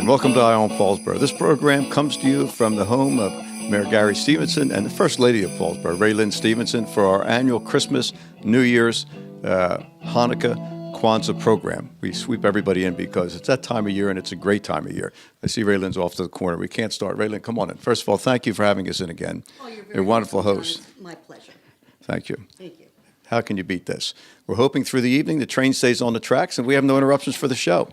welcome to Eye on Paulsboro. This program comes to you from the home of Mayor Gary Stevenson and the First Lady of Paulsboro, Raylyn Stevenson, for our annual Christmas, New Year's, Hanukkah, Kwanzaa program. We sweep everybody in because it's that time of year, and it's a great time of year. I see Raylyn's off to the corner. We can't start. Raylyn, come on in. First of all, thank you for having us in again. Oh, you're a wonderful host. My pleasure. Thank you. Thank you. How can you beat this? We're hoping through the evening the train stays on the tracks and we have no interruptions for the show.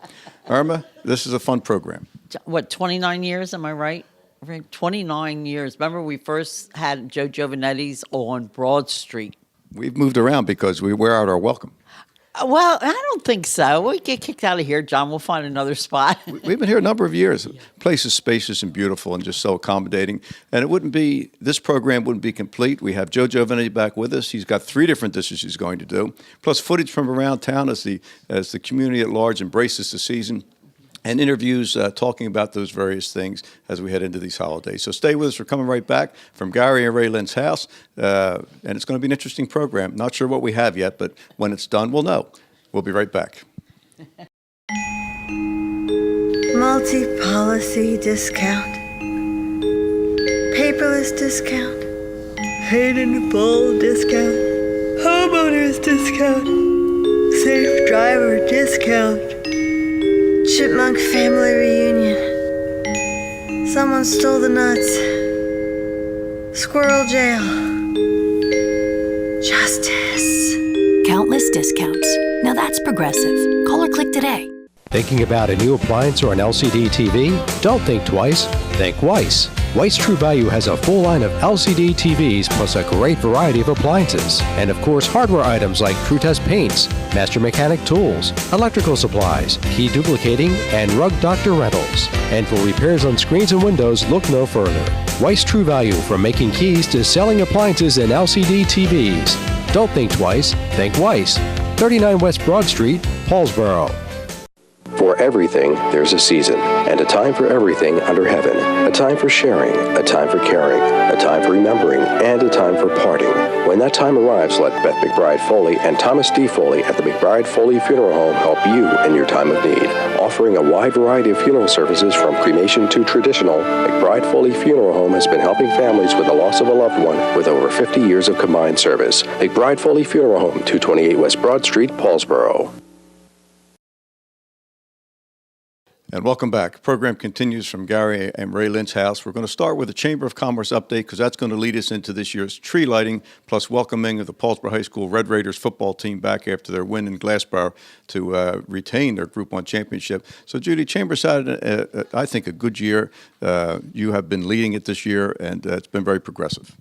Irma, this is a fun program. What, 29 years, am I right? 29 years. Remember we first had Joe Giovanetti's on Broad Street. We've moved around because we wear out our welcome. Well, I don't think so. We get kicked out of here, John. We'll find another spot. We've been here a number of years. The place is spacious and beautiful and just so accommodating. And this program wouldn't be complete. We have Joe Giovanetti back with us. He's got 3 different dishes he's going to do, plus footage from around town as the community at large embraces the season, and interviews talking about those various things as we head into these holidays. So stay with us. We're coming right back from Gary and Raylyn's house, and it's going to be an interesting program. Not sure what we have yet, but when it's done, we'll know. We'll be right back. Multi-policy discount, paperless discount, paid in full discount, homeowners discount, safe driver discount, chipmunk family reunion, someone stole the nuts, squirrel jail, justice. Countless discounts. Now that's progressive. Call or click today. Thinking about a new appliance or an LCD TV? Don't think twice. Think Weiss. Weiss True Value has a full line of LCD TVs plus a great variety of appliances. And of course, hardware items like True Test paints, Master Mechanic tools, electrical supplies, key duplicating, and Rug Doctor rentals. And for repairs on screens and windows, look no further. Weiss True Value, from making keys to selling appliances and LCD TVs. Don't think twice. Think Weiss. 39 West Broad Street, Paulsboro. For everything, there's a season, and a time for everything under heaven. A time for sharing, a time for caring, a time for remembering, and a time for parting. When that time arrives, let Beth McBride Foley and Thomas D. Foley at the McBride Foley Funeral Home help you in your time of need. Offering a wide variety of funeral services from cremation to traditional, McBride Foley Funeral Home has been helping families with the loss of a loved one with over 50 years of combined service. McBride Foley Funeral Home, 228 West Broad Street, Paulsboro. And welcome back. The program continues from Gary and Raylyn's house. We're going to start with the Chamber of Commerce update because that's going to lead us into this year's tree lighting, plus welcoming of the Paulsboro High School Red Raiders football team back after their win in Glassboro to retain their Group 1 championship. So, Judy, Chamber's had, I think, a good year. You have been leading it this year, and it's been very progressive.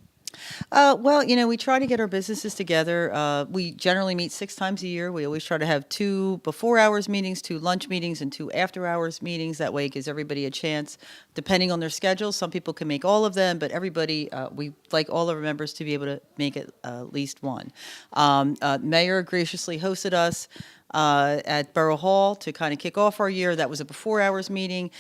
Well, we try to get our businesses together. We generally meet 6 times a year. We always try to have 2 before hours meetings, 2 lunch meetings, and 2 after hours meetings. That way it gives everybody a chance, depending on their schedule. Some people can make all of them, but everybody, we like all of our members to be able to make at least one. Mayor graciously hosted us at Borough Hall to kind of kick off our year. That was a before hours meeting,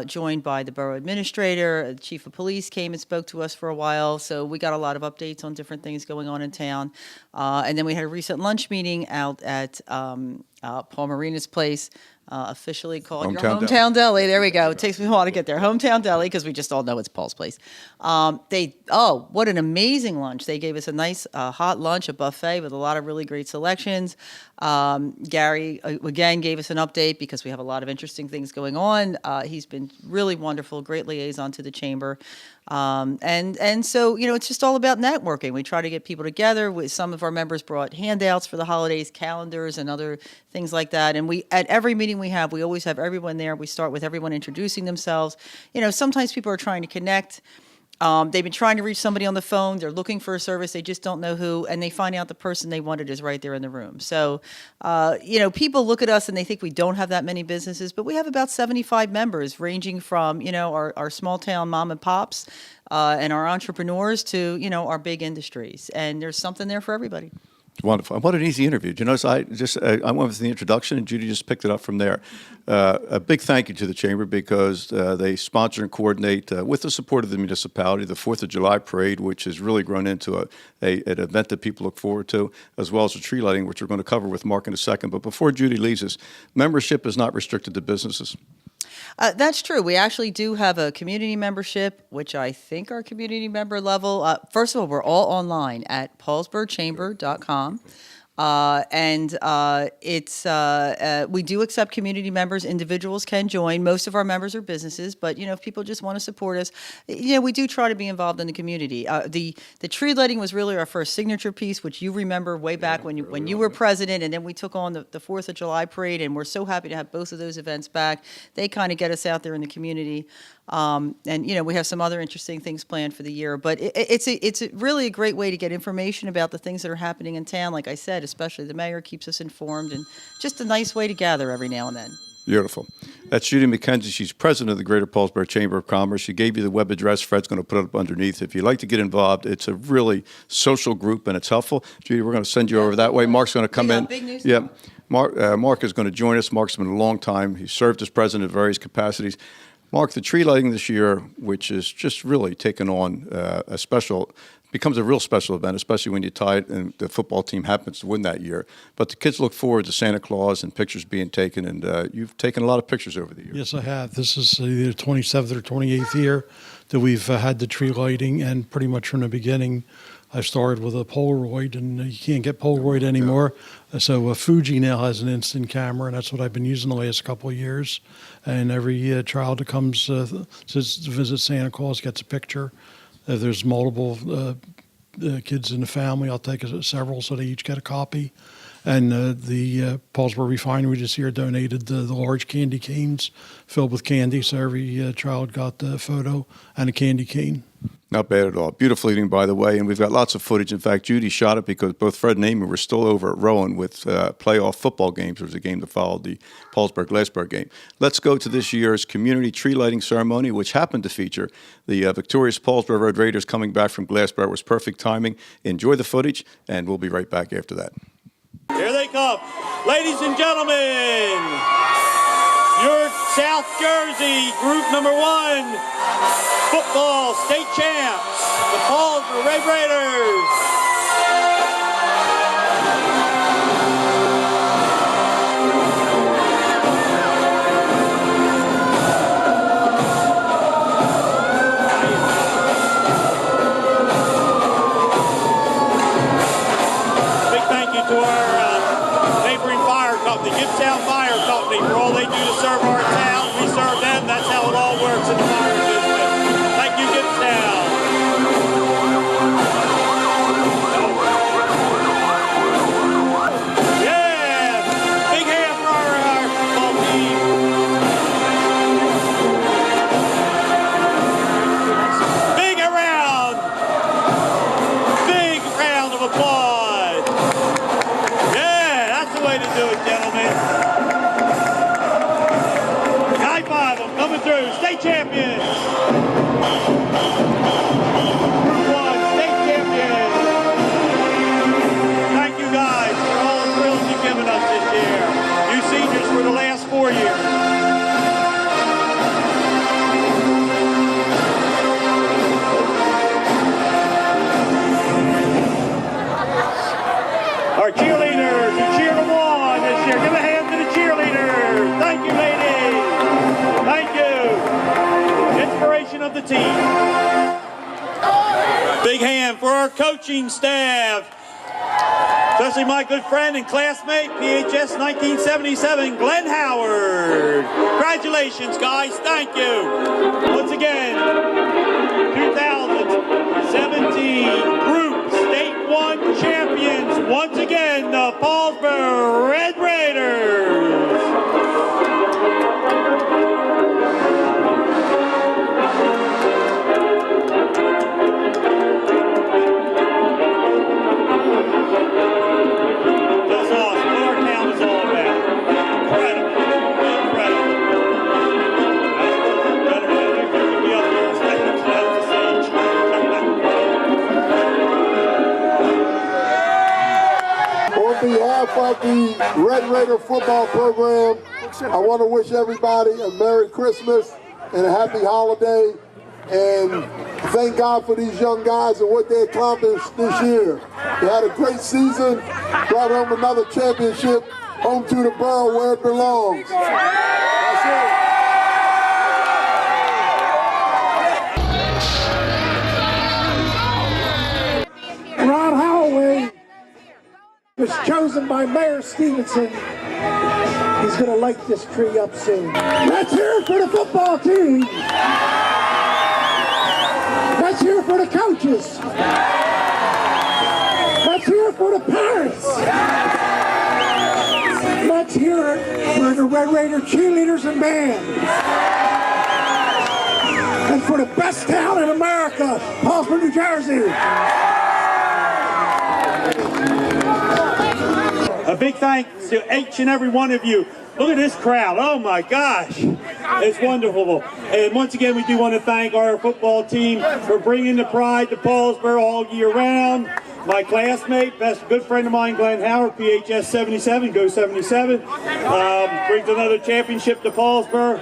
joined by the borough administrator. The chief of police came and spoke to us for a while. So we got a lot of updates on different things going on in town. And then we had a recent lunch meeting out at Paul Marina's place, officially called your Hometown Deli. There we go. It takes me a while to get there. Hometown Deli, because we just all know it's Paul's place. What an amazing lunch. They gave us a nice hot lunch, a buffet with a lot of really great selections. Gary, again, gave us an update because we have a lot of interesting things going on. He's been really wonderful, great liaison to the chamber. And so, it's just all about networking. We try to get people together. Some of our members brought handouts for the holidays, calendars, and other things like that. And at every meeting we always have everyone there. We start with everyone introducing themselves. Sometimes people are trying to connect. They've been trying to reach somebody on the phone. They're looking for a service. They just don't know who, and they find out the person they wanted is right there in the room. So, people look at us and they think we don't have that many businesses, but we have about 75 members, ranging from, our small town mom and pops and our entrepreneurs to, our big industries. And there's something there for everybody. Wonderful. What an easy interview. Do you notice I went with the introduction and Judy just picked it up from there. A big thank you to the Chamber because they sponsor and coordinate with the support of the municipality the 4th of July parade, which has really grown into an event that people look forward to, as well as the tree lighting, which we're going to cover with Marc in a second. But before Judy leaves us, membership is not restricted to businesses. That's true. We actually do have a community membership, which I think our community member level. First of all, we're all online at paulsborochamber.com. We do accept community members. Individuals can join. Most of our members are businesses, but if people just want to support us, we do try to be involved in the community. The tree lighting was really our first signature piece, which you remember way back when you were president, and then we took on the 4th of July parade, and we're so happy to have both of those events back. They kind of get us out there in the community. We have some other interesting things planned for the year, but it's really a great way to get information about the things that are happening in town. Like I said, especially the mayor keeps us informed, and just a nice way to gather every now and then. Beautiful. That's Judy MacKenzie. She's president of the Greater Paulsboro Chamber of Commerce. She gave you the web address. Fred's going to put it up underneath. If you'd like to get involved, it's a really social group, and it's helpful. Judy, we're going to send you over that way. Marc's going to come in. Big news. Yeah. Marc is going to join us. Marc's been a long time. He served as president in various capacities. Marc, the tree lighting this year, which is just really taken on becomes a real special event, especially when you tie it and the football team happens to win that year. But the kids look forward to Santa Claus and pictures being taken, and you've taken a lot of pictures over the years. Yes, I have. This is either 27th or 28th year that we've had the tree lighting, and pretty much from the beginning, I started with a Polaroid, and you can't get Polaroid anymore. So Fuji now has an instant camera, and that's what I've been using the last couple of years. And every child that comes to visit Santa Claus gets a picture. If there's multiple kids in the family, I'll take several so they each get a copy. And the Paulsboro Refinery this year donated the large candy canes filled with candy, so every child got a photo and a candy cane. Not bad at all. Beautiful eating, by the way, and we've got lots of footage. In fact, Judy shot it because both Fred and Amy were still over at Rowan with playoff football games. There was a game that followed the Paulsboro-Glassboro game. Let's go to this year's community tree lighting ceremony, which happened to feature the victorious Paulsboro Red Raiders coming back from Glassboro. It was perfect timing. Enjoy the footage, and we'll be right back after that. Here they come. Ladies and gentlemen, your South Jersey group number 1 football state champs, the Paulsboro Red Raiders. Big thank you to our neighboring fire company, Gibson Fire Company, for all they do to serve our town. We serve them. That's how it all works in the fire business. Thank you, Gibson. Yeah, big hand for our football team. Big round of applause. Yeah, that's the way to do it, gentlemen. High five them coming through. State champions. Group 1, state champions. Thank you guys for all the thrills you've given us this year. You seniors for the last 4 years. Our cheerleaders who cheered them on this year. Give a hand to the cheerleaders. Thank you, ladies. Thank you. Inspiration of the team. Big hand for our coaching staff. Especially my good friend and classmate, PHS 1977, Glenn Howard. Congratulations, guys. Thank you. Once again, 2017 Group State 1 champions. Once again, the Paulsboro Red Raiders. That's awesome. What our town is all about. Incredible. Incredible. That's better than anything to be up here and stand the stage. On behalf of the Red Raider football program, I want to wish everybody a Merry Christmas and a Happy Holiday, and thank God for these young guys and what they accomplished this year. They had a great season, brought home another championship, home to the borough where it belongs. That's it. was chosen by Mayor Stevenson. He's going to light this tree up soon. Let's hear it for the football team. Let's hear it for the coaches. Let's hear it for the parents. Let's hear it for the Red Raider cheerleaders and band. And for the best town in America, Paulsboro, New Jersey. A big thanks to each and every one of you. Look at this crowd. Oh my gosh. It's wonderful. And once again, we do want to thank our football team for bringing the pride to Paulsboro all year round. My classmate, good friend of mine, Glenn Howard, PHS 77, go 77, brings another championship to Paulsboro.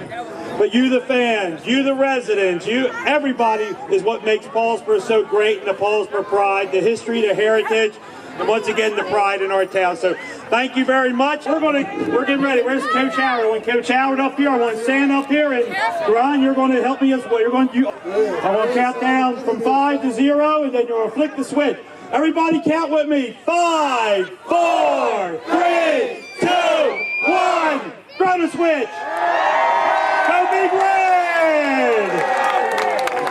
But you, the fans, you, the residents, everybody is what makes Paulsboro so great, and the Paulsboro pride, the history, the heritage, and once again, the pride in our town. So thank you very much. We're getting ready. Where's Coach Howard? I want Coach Howard up here. I want to stand up here, and Ron, you're going to help me as well. I want to count down from 5 to 0, and then you're going to flick the switch. Everybody count with me. 5, 4, 3, 2, 1. Throw the switch. Go Big Red!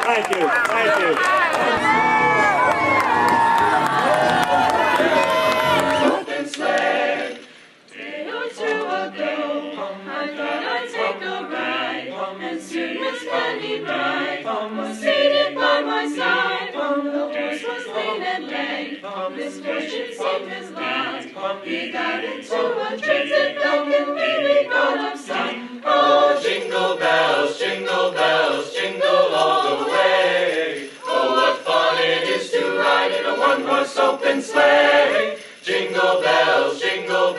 Thank you. Thank you. Open sleigh, 3 or 2 ago, I thought I'd take a ride, and soon Miss Fanny Bright was seated by my side. The horse was lean and lank, misfortune seemed his lot. He got into a transit back and nearly got upside. Oh, jingle bells, jingle all the way. Oh, what fun it is to ride in a one-horse open sleigh. Jingle bells, jingle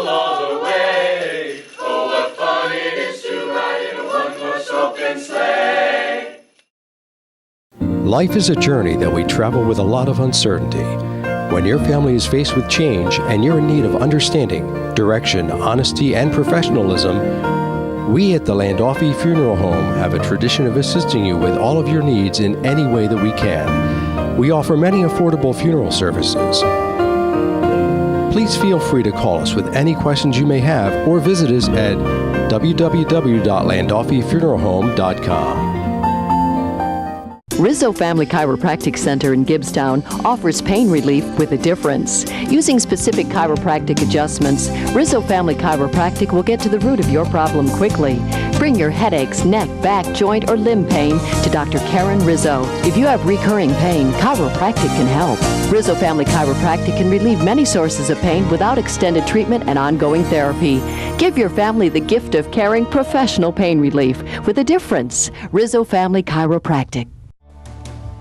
all the way. Oh, what fun it is to ride in a one-horse open sleigh. Life is a journey that we travel with a lot of uncertainty. When your family is faced with change and you're in need of understanding, direction, honesty, and professionalism, we at the Landolfi Funeral Home have a tradition of assisting you with all of your needs in any way that we can. We offer many affordable funeral services. Please feel free to call us with any questions you may have or visit us at www.landolfifuneralhome.com. Rizzo Family Chiropractic Center in Gibbstown offers pain relief with a difference. Using specific chiropractic adjustments, Rizzo Family Chiropractic will get to the root of your problem quickly. Bring your headaches, neck, back, joint, or limb pain to Dr. Karen Rizzo. If you have recurring pain, chiropractic can help. Rizzo Family Chiropractic can relieve many sources of pain without extended treatment and ongoing therapy. Give your family the gift of caring professional pain relief with a difference. Rizzo Family Chiropractic.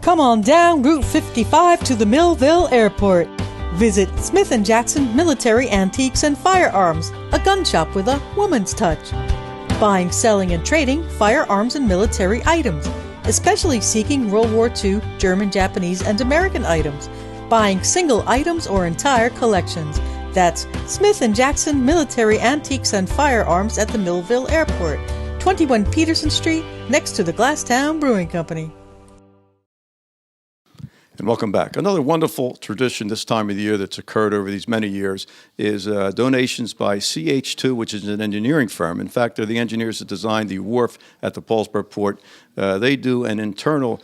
Come on down Route 55 to the Millville Airport. Visit Smith & Jackson Military Antiques and Firearms, a gun shop with a woman's touch. Buying, selling, and trading firearms and military items, especially seeking World War II, German, Japanese, and American items. Buying single items or entire collections. That's Smith & Jackson Military Antiques and Firearms at the Millville Airport, 21 Peterson Street, next to the Glasstown Brewing Company. And welcome back. Another wonderful tradition this time of the year that's occurred over these many years is donations by CH2, which is an engineering firm. In fact, they're the engineers that designed the wharf at the Paulsboro Port. They do an internal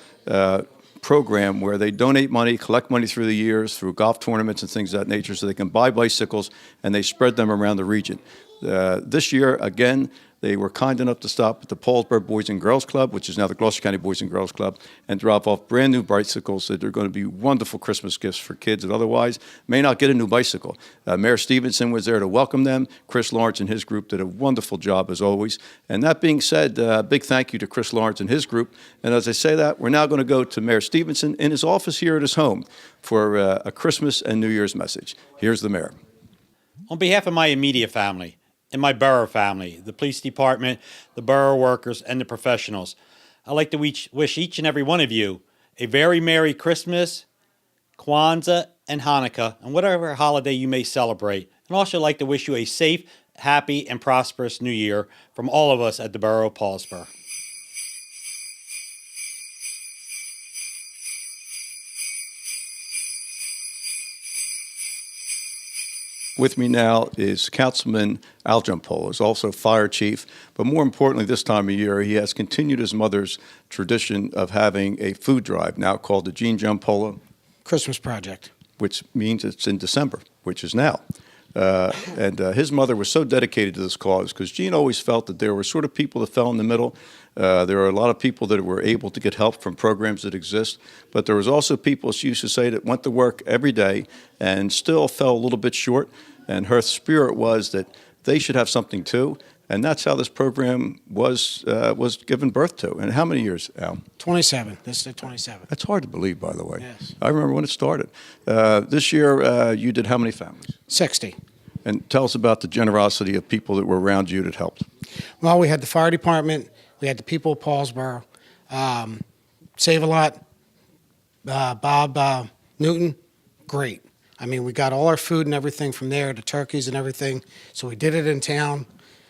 program where they donate money, collect money through the years, through golf tournaments and things of that nature, so they can buy bicycles, and they spread them around the region. This year, again, they were kind enough to stop at the Paulsboro Boys and Girls Club, which is now the Gloucester County Boys and Girls Club, and drop off brand new bicycles that are going to be wonderful Christmas gifts for kids that otherwise may not get a new bicycle. Mayor Stevenson was there to welcome them. Chris Lawrence and his group did a wonderful job as always. And that being said, big thank you to Chris Lawrence and his group. And as I say that, we're now going to go to Mayor Stevenson in his office here at his home for a Christmas and New Year's message. Here's the mayor. On behalf of my immediate family, and my borough family, the police department, the borough workers, and the professionals, I'd like to wish each and every one of you a very Merry Christmas, Kwanzaa, and Hanukkah, and whatever holiday you may celebrate. And also like to wish you a safe, happy, and prosperous New Year from all of us at the Borough of Paulsboro. With me now is Councilman Al Giampolo, who's also fire chief. But more importantly, this time of year, he has continued his mother's tradition of having a food drive, now called the Gene Giampolo Christmas Project, which means it's in December, which is now. And his mother was so dedicated to this cause because Gene always felt that there were sort of people that fell in the middle. There are a lot of people that were able to get help from programs that exist, but there was also people, she used to say, that went to work every day and still fell a little bit short. And her spirit was that they should have something too. And that's how this program was given birth to. And how many years, Al? 27. This is the 27th. That's hard to believe, by the way. Yes. I remember when it started. This year, you did how many families? 60. And tell us about the generosity of people that were around you that helped. Well, we had the fire department. We had the people of Paulsboro. Save-A-Lot, Bob Newton, great. I mean, we got all our food and everything from there, the turkeys and everything. So we did it in town.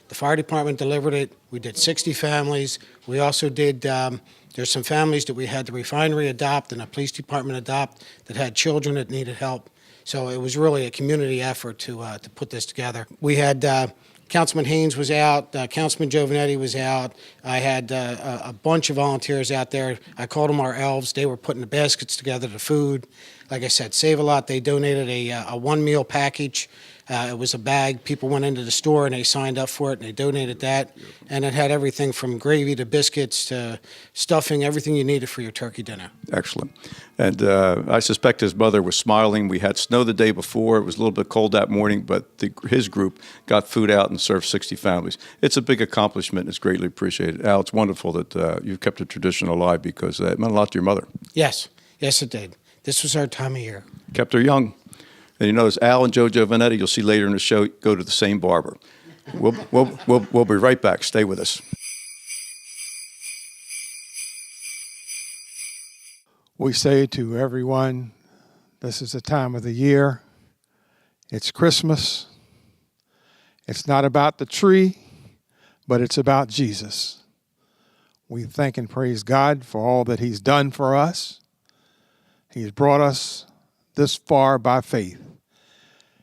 The fire department delivered it. We did 60 families. We also did, there's some families that we had the refinery adopt and the police department adopt that had children that needed help. So it was really a community effort to put this together. We had Councilman Haynes was out, Councilman Giovanetti was out. I had a bunch of volunteers out there. I called them our elves. They were putting the baskets together, the food. Like I said, Save-A-Lot, they donated a one-meal package. It was a bag. People went into the store and they signed up for it and they donated that. And it had everything from gravy to biscuits to stuffing, everything you needed for your turkey dinner. Excellent. And I suspect his mother was smiling. We had snow the day before. It was a little bit cold that morning, but his group got food out and served 60 families. It's a big accomplishment. It's greatly appreciated. Al, it's wonderful that you've kept the tradition alive because it meant a lot to your mother. Yes. Yes, it did. This was our time of year. Kept her young. And you notice Al and Joe Giovanetti, you'll see later in the show, go to the same barber. We'll be right back. Stay with us. We say to everyone, this is the time of the year. It's Christmas. It's not about the tree, but it's about Jesus. We thank and praise God for all that he's done for us. He's brought us this far by faith.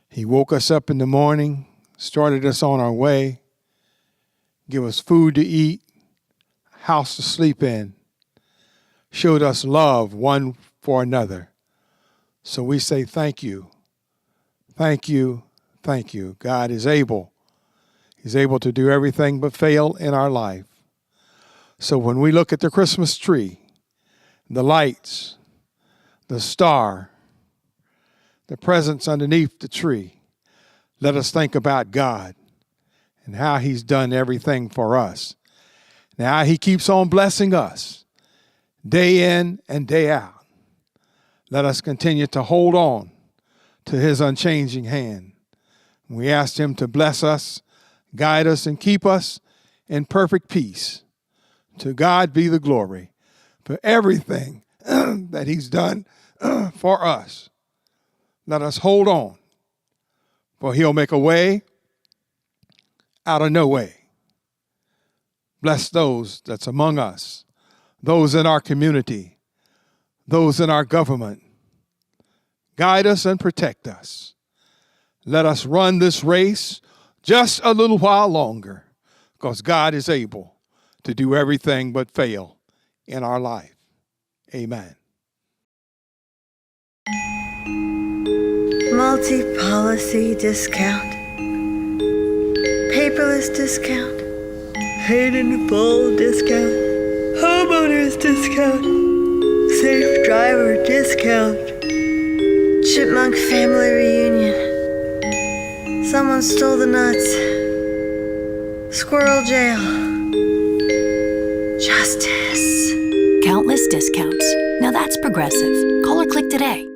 He woke us up in the morning, started us on our way, give us food to eat, house to sleep in, showed us love one for another. So we say thank you, thank you, thank you. God is able. He's able to do everything but fail in our life. So when we look at the Christmas tree, the lights, the star, the presents underneath the tree, let us think about God and how he's done everything for us. Now he keeps on blessing us day in and day out. Let us continue to hold on to his unchanging hand. We ask him to bless us, guide us, and keep us in perfect peace. To God be the glory for everything that he's done for us. Let us hold on, for he'll make a way out of no way. Bless those that's among us, those in our community, those in our government. Guide us and protect us. Let us run this race just a little while longer, because God is able to do everything but fail in our life. Amen. Multi-policy discount, paperless discount, paid in full discount, homeowners discount, safe driver discount, chipmunk family reunion, someone stole the nuts, squirrel jail, justice. Countless discounts. Now that's progressive. Call or click today.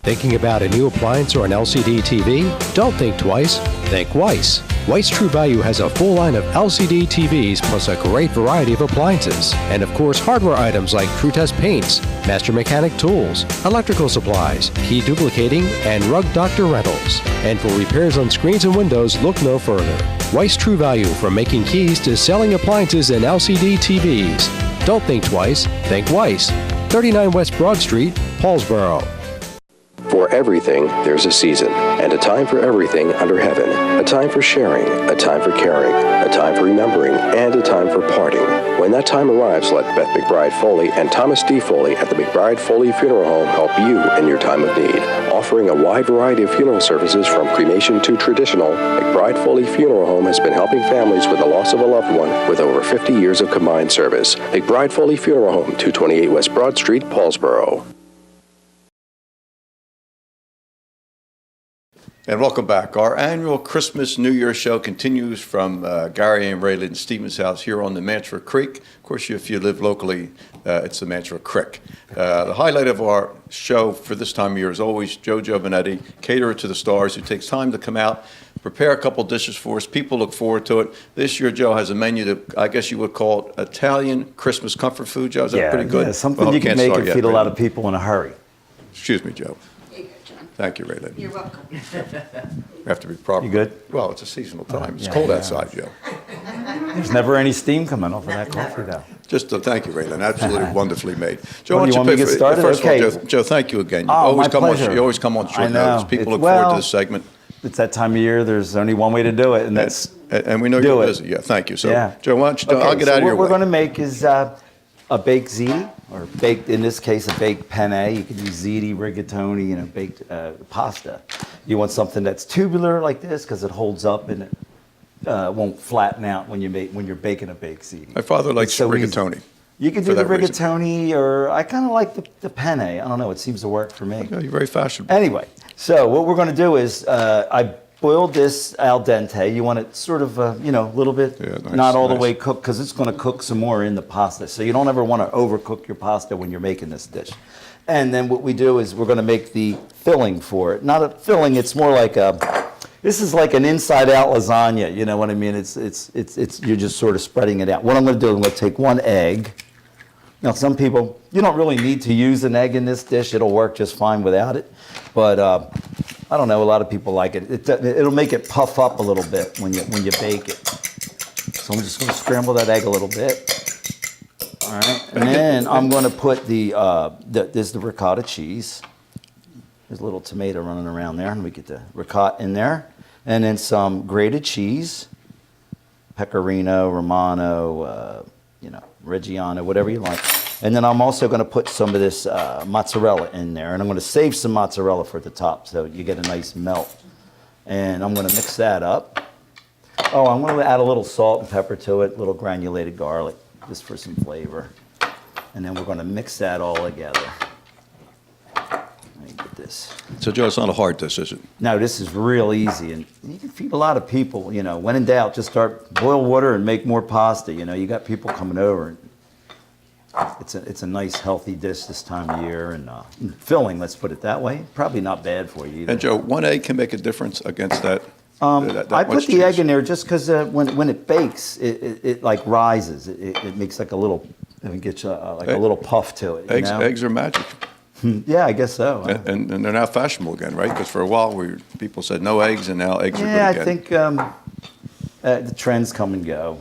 Thinking about a new appliance or an LCD TV? Don't think twice, think Weiss. Weiss True Value has a full line of LCD TVs plus a great variety of appliances. And of course, hardware items like True Test paints, master mechanic tools, electrical supplies, key duplicating, and rug doctor rentals. And for repairs on screens and windows, look no further. Weiss True Value, from making keys to selling appliances and LCD TVs. Don't think twice, think Weiss. 39 West Broad Street, Paulsboro. For For everything, there's a season, and a time for everything under heaven. A time for sharing, a time for caring, a time for remembering, and a time for parting. When that time arrives, let Beth McBride Foley and Thomas D. Foley at the McBride Foley Funeral Home help you in your time of need. Offering a wide variety of funeral services from cremation to traditional, McBride Foley Funeral Home has been helping families with the loss of a loved one with over 50 years of combined service. McBride Foley Funeral Home, 228 West Broad Street, Paulsboro. And welcome back. Our annual Christmas New Year show continues from Gary and Raylan Stevens' house here on the Mantua Creek. Of course, if you live locally, it's the Mantua Creek. The highlight of our show for this time of year is always Joe Giovanetti, caterer to the stars, who takes time to come out, prepare a couple dishes for us. People look forward to it. This year, Joe has a menu that I guess you would call it Italian Christmas comfort food. Joe, is that pretty good? Yeah, something Well, you can can't make start and yet, feed a Raylan. lot of people in a hurry. Excuse me, Joe. Thank you, Raylan. You're welcome. You have to be proper. You good? Well, it's a seasonal time. It's yeah, cold yeah. outside, Joe. There's never any steam coming off of that coffee, though. Just thank you, Raylan. Absolutely wonderfully made. Joe, Well, why you don't want me to pick get started? First Okay. of all, Joe, thank you again. You Oh, always my come on. pleasure. You always come on short I know. notice. People look Well, forward to this segment. It's that time of year. There's only one way to do it, and that's And we know do you're it. busy. Yeah, thank you. So, Yeah. Joe, why don't you? Okay, I'll get so out of your what we're way. going to make is a baked ziti, or baked, in this case, a baked penne. You can use ziti, rigatoni, baked pasta. You want something that's tubular like this because it holds up and it won't flatten out when you're baking a baked ziti. My father likes It's so easy. rigatoni. You can for do the that reason. rigatoni, or I kind of like the penne. I don't know. It seems to work for me. Yeah, you're very fashionable. Anyway, so what we're going to do is I boiled this al dente. You want it sort of, a little bit, nice, not all the nice. way cooked, because it's going to cook some more in the pasta. So you don't ever want to overcook your pasta when you're making this dish. And then what we do is we're going to make the filling for it. Not a filling, it's more like this is like an inside-out lasagna. You know what I mean? It's you're just sort of spreading it out. What I'm going to do is I'm going to take one egg. Now, some people, you don't really need to use an egg in this dish. It'll work just fine without it. But I don't know, a lot of people like it. It'll make it puff up a little bit when you bake it. So I'm just going to scramble that egg a little bit. All right, and then I'm going to put there's the ricotta cheese. There's a little tomato running around there, and we get the ricotta in there. And then some grated cheese, pecorino, romano, Reggiano, whatever you like. And then I'm also going to put some of this mozzarella in there, and I'm going to save some mozzarella for the top so you get a nice melt. And I'm going to mix that up. Oh, I'm going to add a little salt and pepper to it, a little granulated garlic, just for some flavor. And then we're going to mix that all together. Let me get this. So, Joe, it's not a hard dish, is it? No, this is real easy, and you can feed a lot of people. When in doubt, just boil water and make more pasta. You got people coming over. It's a nice, healthy dish this time of year, and filling, let's put it that way. Probably not bad for you either. And Joe, one egg can make a difference against that. that I much put the cheese. egg in there just because when it bakes, it like rises. It makes like a little, it gets a little puff to it. Eggs are magic. Yeah, I guess so. And they're now fashionable again, right? Because for a while people said no eggs, and now eggs are good Yeah, again. I think the trends come and go.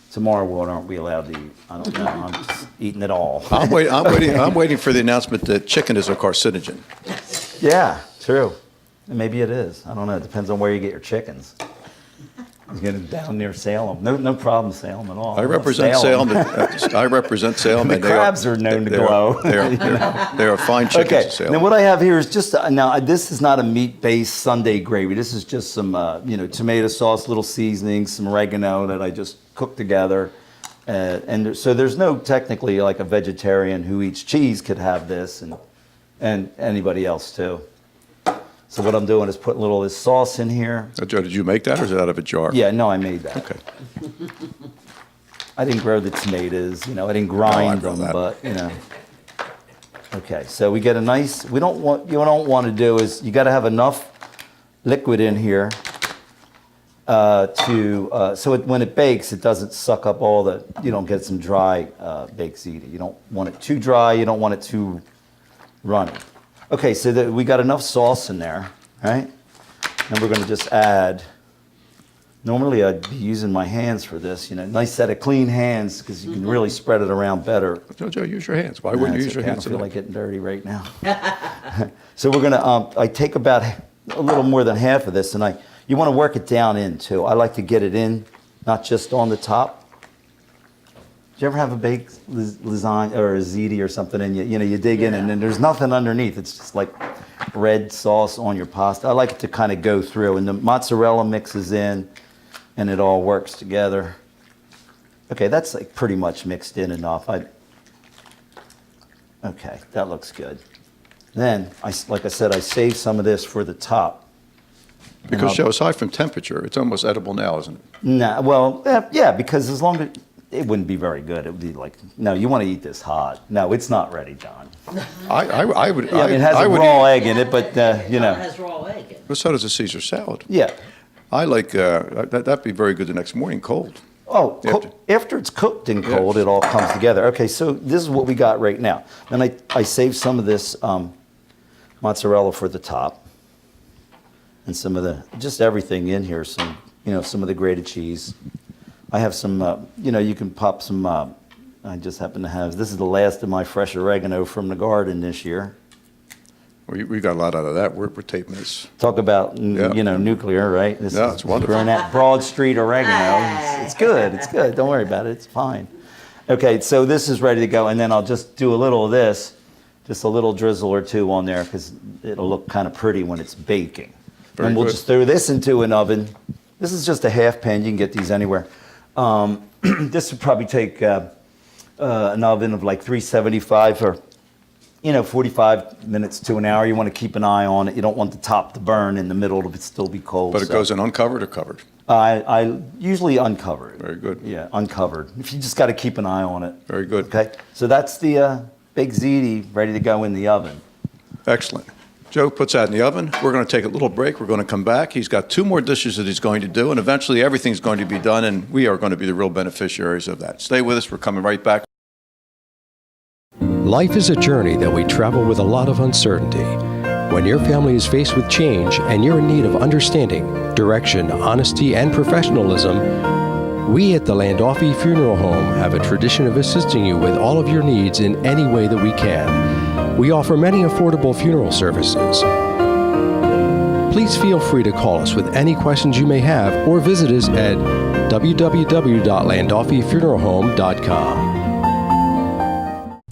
Tomorrow, aren't we allowed to eat? I don't know. I'm just eating it all. I'm waiting for the announcement that chicken is a carcinogen. Yeah, true. Maybe it is. I don't know. It depends on where you get your chickens. You get it down near Salem. No problem, Salem at all. I represent Salem. I represent Salem. The and crabs are known to glow. They are fine chickens Okay. in Salem. Now what I have here is just now. This is not a meat-based Sunday gravy. This is just some tomato sauce, little seasoning, some oregano that I just cooked together. So there's no technically like a vegetarian who eats cheese could have this, and anybody else too. So what I'm doing is putting a little of this sauce in here. Joe, did you make that, or is it out of a jar? Yeah, no, I made that. Okay. I didn't grow the tomatoes, I didn't grind them, but Okay, so we get a nice. You don't want to do is you got to have enough liquid in here so when it bakes, it doesn't suck up all the. You don't get some dry baked ziti. You don't want it too dry. You don't want it too runny. Okay, so we got enough sauce in there, right? And we're going to just add. Normally, I'd be using my hands for this. Nice set of clean hands because you can really spread it around better. Joe, use your hands. Why wouldn't you use your hands? I don't feel like getting dirty right now. So we're gonna, I take about a little more than half of this, and you want to work it down in too. I like to get it in, not just on the top. Do you ever have a baked lasagna or a ziti or something, and you dig in, and then there's nothing underneath? It's just like red sauce on your pasta. I like it to kind of go through, and the mozzarella mixes in, and it all works together. Okay, that's like pretty much mixed in enough. Okay, that looks good. Then, like I said, I saved some of this for the top. Because, Joe, aside from temperature, it's almost edible now, isn't it? Nah, well, yeah, because as long as it wouldn't be very good. It would be like, no, you want to eat this hot. No, it's not ready, John. I would. Yeah, it has a raw egg in it, but you know. It has raw egg in it. Well, so does a Caesar salad. Yeah. I like that'd be very good the next morning, cold. Oh, after it's cooked and cold, it all comes together. Okay, so this is what we got right now. Then I saved some of this mozzarella for the top, and some of just everything in here. Some of the grated cheese. I have some, you can pop some. I just happen to have. This is the last of my fresh oregano from the garden this year. We got a lot out of that. We're taping this. Talk about nuclear, right? This it's wonderful. Growing that Broad Street oregano. It's good. It's good. Don't worry about it. It's fine. Okay, so this is ready to go, and then I'll just do a little of this, just a little drizzle or two on there, because it'll look kind of pretty when it's baking. Very and we'll good. just throw this into an oven. This is just a half pan. You can get these anywhere. This would probably take an oven of like 375 for 45 minutes to an hour. You want to keep an eye on it. You don't want the top to burn in the middle. It'll still be cold. But it goes in uncovered or covered? I usually uncover it. Very good. Yeah, uncovered. If you just got to keep an eye on it. Very good. Okay, so that's the baked ziti ready to go in the oven. Excellent. Joe puts that in the oven. We're going to take a little break. We're going to come back. He's got 2 more dishes that he's going to do, and eventually everything's going to be done, and we are going to be the real beneficiaries of that. Stay with us. We're coming right back. Life is a journey that we travel with a lot of uncertainty. When your family is faced with change and you're in need of understanding, direction, honesty, and professionalism, we at the Landolfi Funeral Home have a tradition of assisting you with all of your needs in any way that we can. We offer many affordable funeral services. Please feel free to call us with any questions you may have or visit us at www.landolfifuneralhome.com.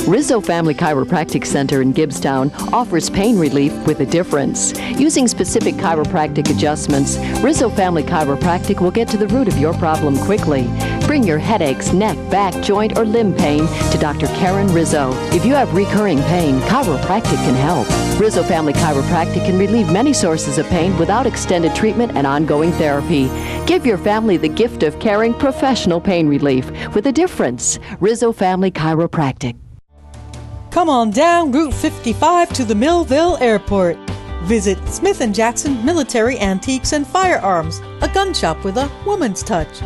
Rizzo Family Chiropractic Center in Gibbstown offers pain relief with a difference. Using specific chiropractic adjustments, Rizzo Family Chiropractic will get to the root of your problem quickly. Bring your headaches, neck, back, joint, or limb pain to Dr. Karen Rizzo. If you have recurring pain, chiropractic can help. Rizzo Family Chiropractic can relieve many sources of pain without extended treatment and ongoing therapy. Give your family the gift of caring professional pain relief with a difference. Rizzo Family Chiropractic. Come on down Route 55 to the Millville Airport. Visit Smith & Jackson Military Antiques and Firearms, a gun shop with a woman's touch.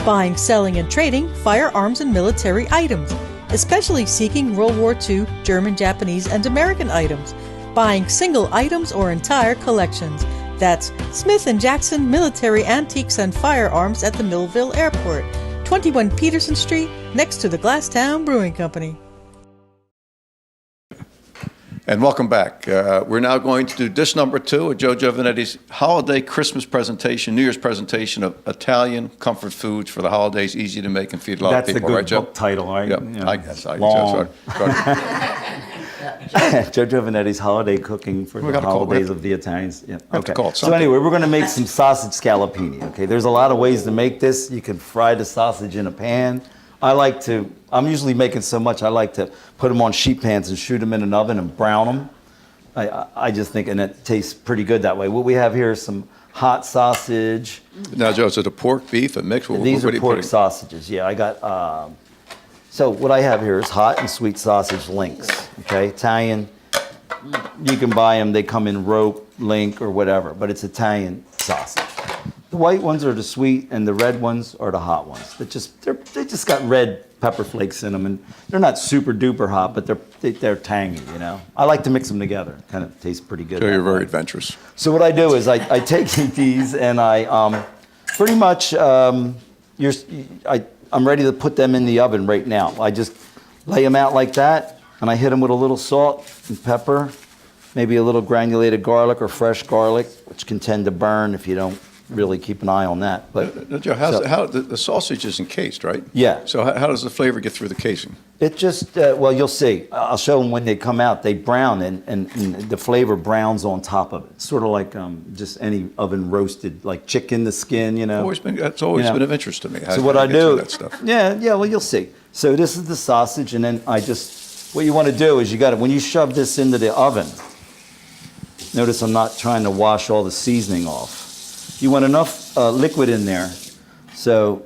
Buying, selling, and trading firearms and military items, especially seeking World War II, German, Japanese, and American items. Buying single items or entire collections. That's Smith & Jackson Military Antiques and Firearms at the Millville Airport, 21 Peterson Street, next to the Glasstown Brewing Company. And welcome back. We're now going to do dish number 2 of Joe Giovanetti's holiday Christmas presentation, New Year's presentation of Italian comfort foods for the holidays, easy to make and feed a lot of people. That's right, a Joe? good book title, right? Yeah, I guess. Long. Sorry. Joe Giovanetti's holiday cooking for the holidays of the Italians. Yeah. Okay. So anyway, we're going to make some sausage scallopini. Okay. There's a lot of ways to make this. You can fry the sausage in a pan. I'm usually making so much, I like to put them on sheet pans and shoot them in an oven and brown them. I just think, and it tastes pretty good that way. What we have here is some hot sausage. Now, Joe, is it a pork, beef, a mix? These are pork sausages. Yeah, I got, so what I have here is hot and sweet sausage links, okay? Italian, you can buy them, they come in rope, link, or whatever, but it's Italian sausage. The white ones are the sweet, and the red ones are the hot ones. They just got red pepper flakes in them, and they're not super duper hot, but they're tangy, you know. I like to mix them together. Kind of tastes pretty good. So you're very adventurous. So what I do is I take these and I pretty much I'm ready to put them in the oven right now. I just lay them out like that, and I hit them with a little salt and pepper, maybe a little granulated garlic or fresh garlic, which can tend to burn if you don't really keep an eye on that. But Now, Joe, how the sausage is encased, right? Yeah. So how does the flavor get through the casing? It just, well, you'll see. I'll show them when they come out. They brown, and the flavor browns on top of it. Sort of like just any oven roasted, like chicken, the skin, you know. That's always been of interest to me. So what I do, that stuff. yeah, well, you'll see. So this is the sausage, and then what you want to do is when you shove this into the oven, notice I'm not trying to wash all the seasoning off. You want enough liquid in there so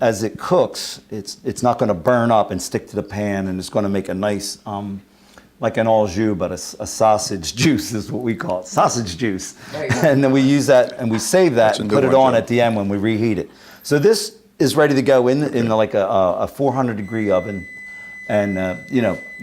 as it cooks, it's not going to burn up and stick to the pan, and it's going to make a nice, like an au jus, but a sausage juice is what we call it, sausage juice. And then we use that and we save that and put it on at the end when we reheat it. So this is ready to go in like a 400-degree oven, and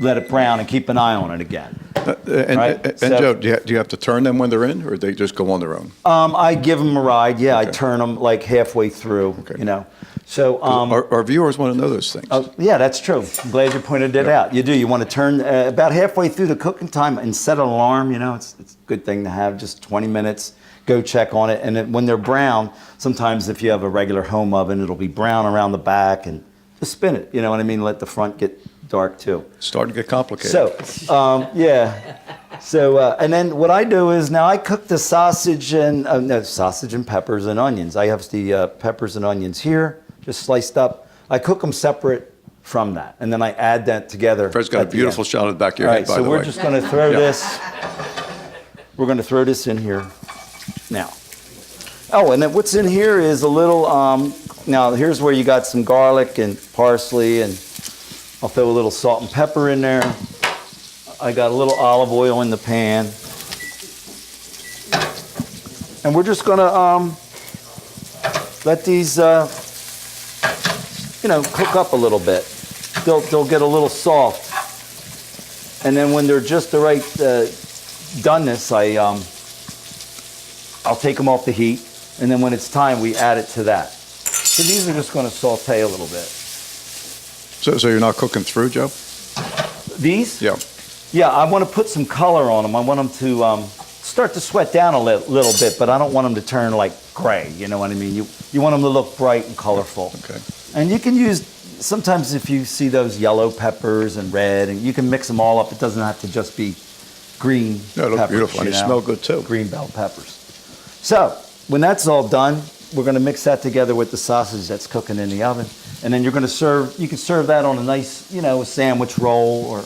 let it brown and keep an eye on it again. Joe, do you have to turn them when they're in, or they just go on their own? I give them a ride. Yeah, I turn them like halfway through. Okay. So our viewers want to know those things. Yeah, that's true. I'm glad you pointed it out. You do. You want to turn about halfway through the cooking time and set an alarm. It's a good thing to have. Just 20 minutes. Go check on it, and when they're brown, sometimes if you have a regular home oven, it'll be brown around the back, and just spin it. You know what I mean? Let the front get dark too. Starting to get complicated. So, yeah. So, and then what I do is now I cook the sausage and peppers and onions. I have the peppers and onions here, just sliced up. I cook them separate from that, and then I add that together. Fred's got a beautiful shot of the back of your head, by the way. So we're just going to throw this. We're going to throw this in here now. Oh, and then what's in here is a little. Now here's where you got some garlic and parsley, and I'll throw a little salt and pepper in there. I got a little olive oil in the pan. And we're just gonna let these, cook up a little bit. They'll get a little soft. And then when they're just the right doneness, I'll take them off the heat. And then when it's time, we add it to that. So these are just gonna saute a little bit. So you're not cooking through, Joe? These? Yeah. Yeah, I want to put some color on them. I want them to start to sweat down a little bit, but I don't want them to turn like gray. You know what I mean? You want them to look bright and colorful. Okay. And you can use, sometimes if you see those yellow peppers and red, and you can mix them all up. It doesn't have to just be green No, it looks peppers, beautiful, and they smell good too. Green bell peppers. So when that's all done, we're going to mix that together with the sausage that's cooking in the oven. And then you're going to serve, you can serve that on a nice, sandwich roll, or,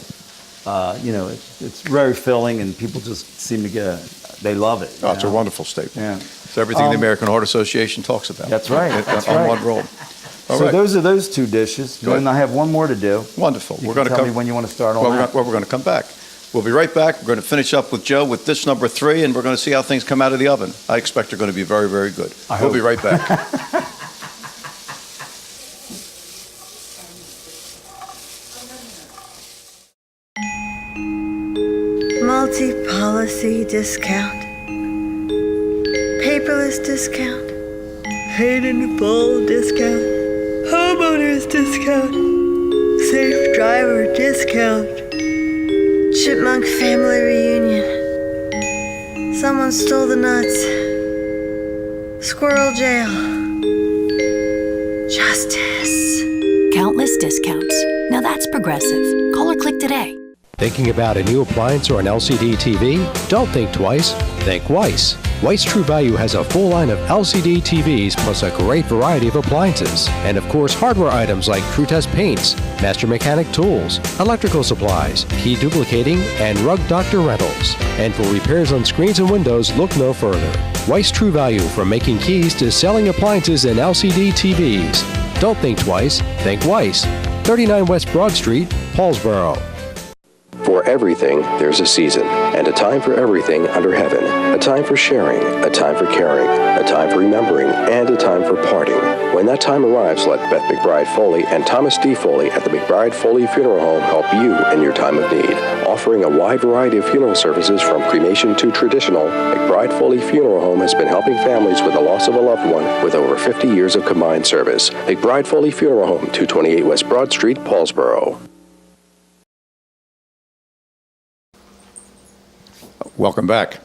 it's very filling, and people just seem to they love it. Oh, it's a wonderful staple. Yeah. It's everything the American Heart Association talks about. That's right. On one roll. All so right. those are those two dishes. Good. And I have one more to do. Wonderful. We're going to tell me when you want to start on that. We're going to come back. We'll be right back. We're going to finish up with Joe with dish number 3, and we're going to see how things come out of the oven. I expect they're going to be very, very good. We'll be right back. Multi-policy discount, paperless discount, paid in full discount, homeowners discount, safe driver discount, chipmunk family reunion, someone stole the nuts, squirrel jail, justice. Countless discounts. Now that's progressive. Call or click today. Thinking about a new appliance or an LCD TV? Don't think twice, think Weiss. Weiss True Value has a full line of LCD TVs plus a great variety of appliances. And of course, hardware items like TrueTest paints, Master Mechanic tools, electrical supplies, key duplicating, and Rug Doctor rentals. And for repairs on screens and windows, look no further. Weiss True Value, from making keys to selling appliances and LCD TVs. Don't think twice, think Weiss. 39 West Broad Street, Paulsboro. For everything, there's a season, and a time for everything under heaven. A time for sharing, a time for caring, a time for remembering, and a time for parting. When that time arrives, let Beth McBride Foley and Thomas D. Foley at the McBride Foley Funeral Home help you in your time of need. Offering a wide variety of funeral services from cremation to traditional, McBride Foley Funeral Home has been helping families with the loss of a loved one with over 50 years of combined service. McBride Foley Funeral Home, 228 West Broad Street, Paulsboro. Welcome back.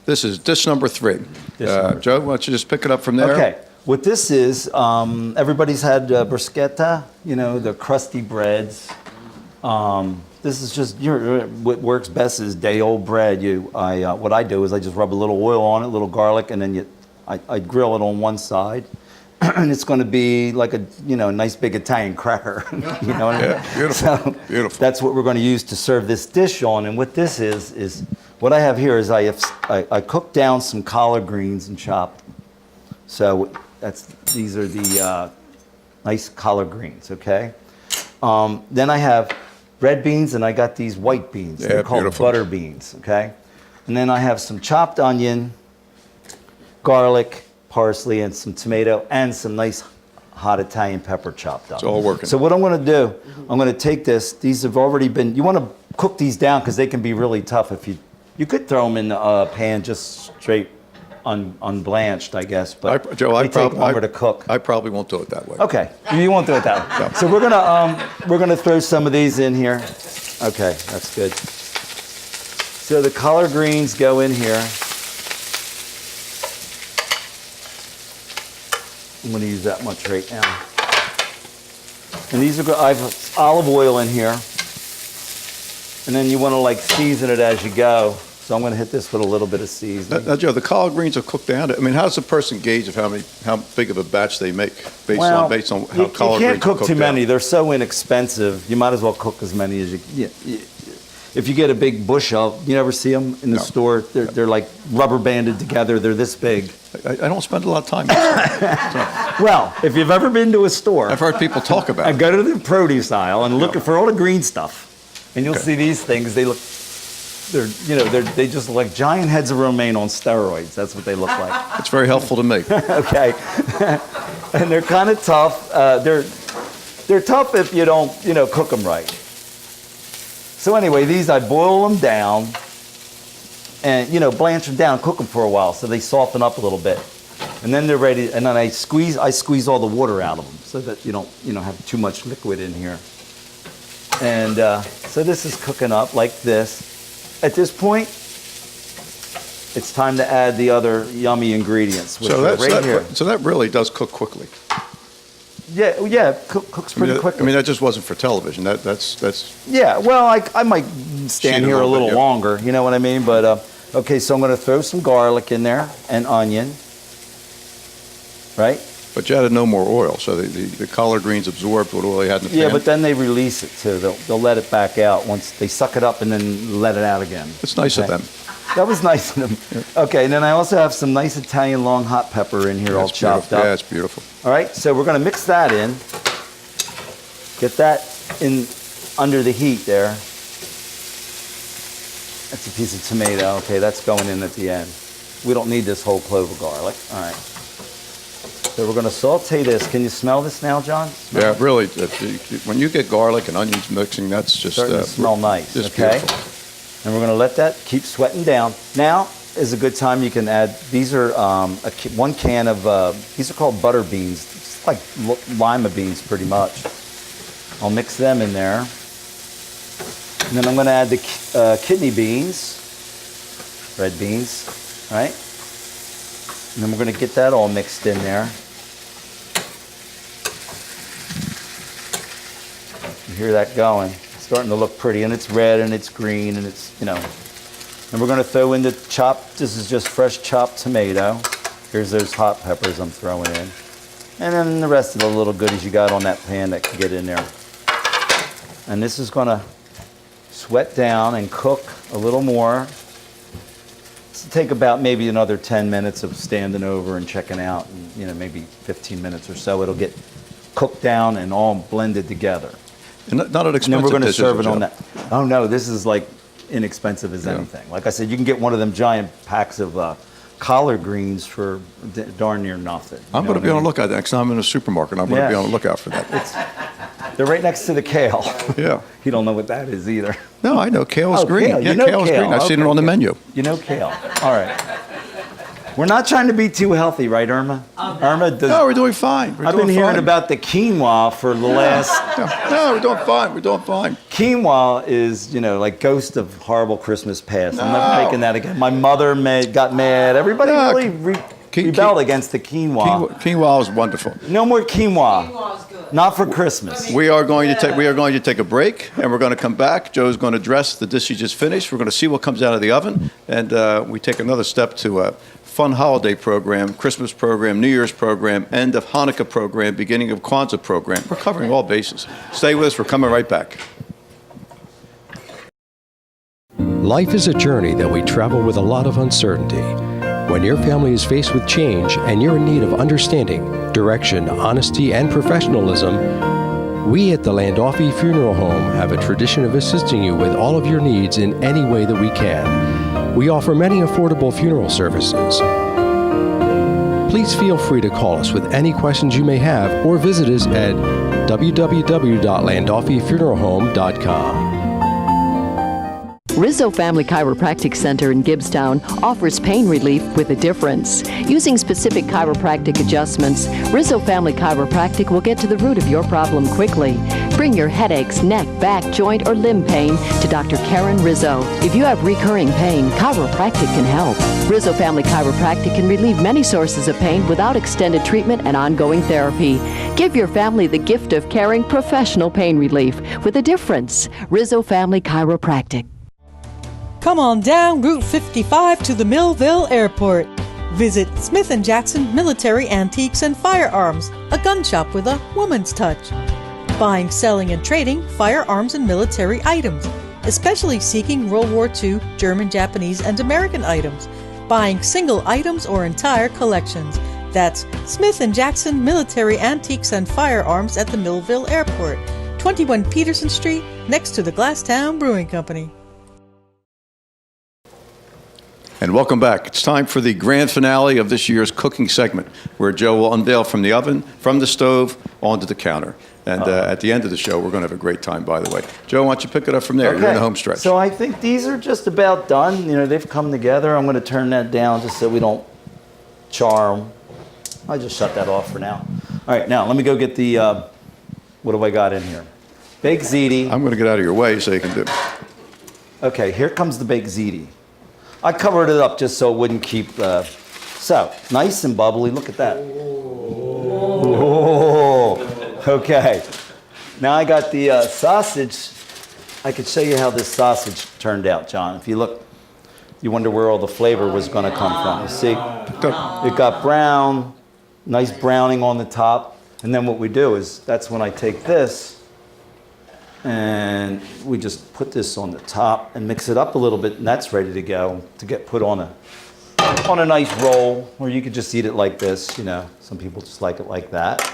This is dish number 3. Joe, why don't you just pick it up from there? Okay. What this is, everybody's had bruschetta, the crusty breads. This is just what works best is day-old bread. What I do is I just rub a little oil on it, a little garlic, and then I grill it on one side, and it's going to be like a nice big Italian cracker. You know what I mean? Yeah, beautiful. So Beautiful. That's what we're going to use to serve this dish on. And what this is what I have here is I cooked down some collard greens and chopped them. So these are the nice collard greens. Okay. Then I have red beans, and I got these white beans. Yeah, They're called beautiful. butter beans, okay? And then I have some chopped onion, garlic, parsley, and some tomato, and some nice hot Italian pepper chopped up. It's all working. So what I'm gonna do, I'm gonna take these have already been, you wanna cook these down because they can be really tough if you could throw them in a pan just straight unblanched, I guess, but they take longer to cook. I probably won't do it that way. Okay, you won't do it that way. No. So we're gonna throw some of these in here. Okay, that's good. So the collard greens go in here. I'm gonna use that much right now. And these are I have olive oil in here, and then you want to season it as you go. So I'm going to hit this with a little bit of seasoning. Now, Joe, the collard greens are cooked down. I mean, how does a person gauge of how big of a batch they make based on how collard greens are cooked down? You can't cook too many. They're so inexpensive. You might as well cook as many as you. If you get a big bushel, you never see them in the store. They're like rubber banded together. They're this big. I don't spend a lot of time. Well, if you've ever been to a store, I've heard people talk about it. Go to the produce aisle and look for all the green stuff, and you'll see these things. They just look like giant heads of romaine on steroids. That's what they look like. It's very helpful to me. Okay, and they're kind of tough. They're tough if you don't cook them right. So anyway, these I boil them down, and blanch them down, cook them for a while so they soften up a little bit, and then they're ready. And then I squeeze all the water out of them so that you don't have too much liquid in here. And so this is cooking up like this. At this point, it's time to add the other yummy ingredients, which are right here. So that really does cook quickly. Yeah, cooks pretty quickly. I mean, that just wasn't for television. That's. Yeah, well, I might stand here a little longer, you know what I mean? But, okay, so I'm going to throw some garlic in there and onion, right? But you added no more oil, so the collard greens absorbed what oil you had in the pan. Yeah, but then they release it too. They'll let it back out once they suck it up and then let it out again. It's nice of them. That was nice of them. Yeah. Okay, and then I also have some nice Italian long hot pepper in here, all chopped up. Yeah, it's beautiful. All right, so we're going to mix that in. Get that in under the heat there. That's a piece of tomato. Okay, that's going in at the end. We don't need this whole clove of garlic. All right. So we're going to saute this. Can you smell this now, John? Yeah, really. When you get garlic and onions mixing, that's just starting to smell nice. Just okay. Beautiful. And we're going to let that keep sweating down. Now is a good time. You can add. These are 1 can of. These are called butter beans. It's like lima beans, pretty much. I'll mix them in there. And then I'm going to add the kidney beans, red beans, right? And then we're going to get that all mixed in there. You hear that going. It's starting to look pretty, and it's red, and it's green, and it's, And we're going to throw in the chopped, this is just fresh chopped tomato. Here's those hot peppers I'm throwing in. And then the rest of the little goodies you got on that pan that can get in there. And this is going to sweat down and cook a little more. This will take about maybe another 10 minutes of standing over and checking out, and, maybe 15 minutes or so. It'll get cooked down and all blended together. And not an expensive. And then we're going to serve it on that. Oh no, this is like inexpensive as anything. Like I said, you can get one of them giant packs of collard greens for darn near nothing. I'm going to be on the lookout next time I'm in a supermarket. I'm going to be on the lookout for that. They're right next to the kale. Yeah. You don't know what that is either. No, I know. Kale is green. Kale. Yeah, kale is green. I've seen it on the menu. You know kale. All right. We're not trying to be too healthy, right, Irma? Irma, No, we're doing fine. I've been hearing about the quinoa for the last... No, we're doing fine. We're doing fine. Quinoa is, like ghost of horrible Christmas past. I'm never making that again. My mother got mad. Everybody really rebelled against the quinoa. Quinoa is wonderful. No more quinoa. Not for Christmas. We are going to take a break, and we're going to come back. Joe's going to dress the dish he just finished. We're going to see what comes out of the oven, and we take another step to a fun holiday program, Christmas program, New Year's program, end of Hanukkah program, beginning of Kwanzaa program. We're covering all bases. Stay with us. We're coming right back. Life is a journey that we travel with a lot of uncertainty. When your family is faced with change and you're in need of understanding, direction, honesty, and professionalism, we at the Landolfi Funeral Home have a tradition of assisting you with all of your needs in any way that we can. We offer many affordable funeral services. Please feel free to call us with any questions you may have or visit us at www.landolfifuneralhome.com. Rizzo Family Chiropractic Center in Gibbstown offers pain relief with a difference. Using specific chiropractic adjustments, Rizzo Family Chiropractic will get to the root of your problem quickly. Bring your headaches, neck, back, joint, or limb pain to Dr. Karen Rizzo. If you have recurring pain, chiropractic can help. Rizzo Family Chiropractic can relieve many sources of pain without extended treatment and ongoing therapy. Give your family the gift of caring professional pain relief with a difference. Rizzo Family Chiropractic. Come on down Route 55 to the Millville Airport. Visit Smith & Jackson Military Antiques and Firearms, a gun shop with a woman's touch. Buying, selling, and trading firearms and military items, especially seeking World War II, German, Japanese, and American items. Buying single items or entire collections. That's Smith & Jackson Military Antiques and Firearms at the Millville Airport, 21 Peterson Street, next to the Glasstown Brewing Company. And welcome back. It's time for the grand finale of this year's cooking segment, where Joe will unveil from the oven, from the stove, onto the counter. And at the end of the show, we're going to have a great time, by the way. Joe, why don't you pick it up from there? Okay. You're in the home stretch. So I think these are just about done. They've come together. I'm going to turn that down just so we don't char them. I'll just shut that off for now. All right, now let me go get the, what do I got in here? Baked ziti. I'm going to get out of your way so you can do it. Okay, here comes the baked ziti. I covered it up just so it wouldn't keep, so nice and bubbly. Look at that. Oh, okay. Now I got the sausage. I could show you how this sausage turned out, John. If you look, you wonder where all the flavor was going to come from. You see, it got brown, nice browning on the top. And then what we do is, that's when I take this, and we just put this on the top and mix it up a little bit, and that's ready to go to get put on a nice roll, or you could just eat it like this. Some people just like it like that.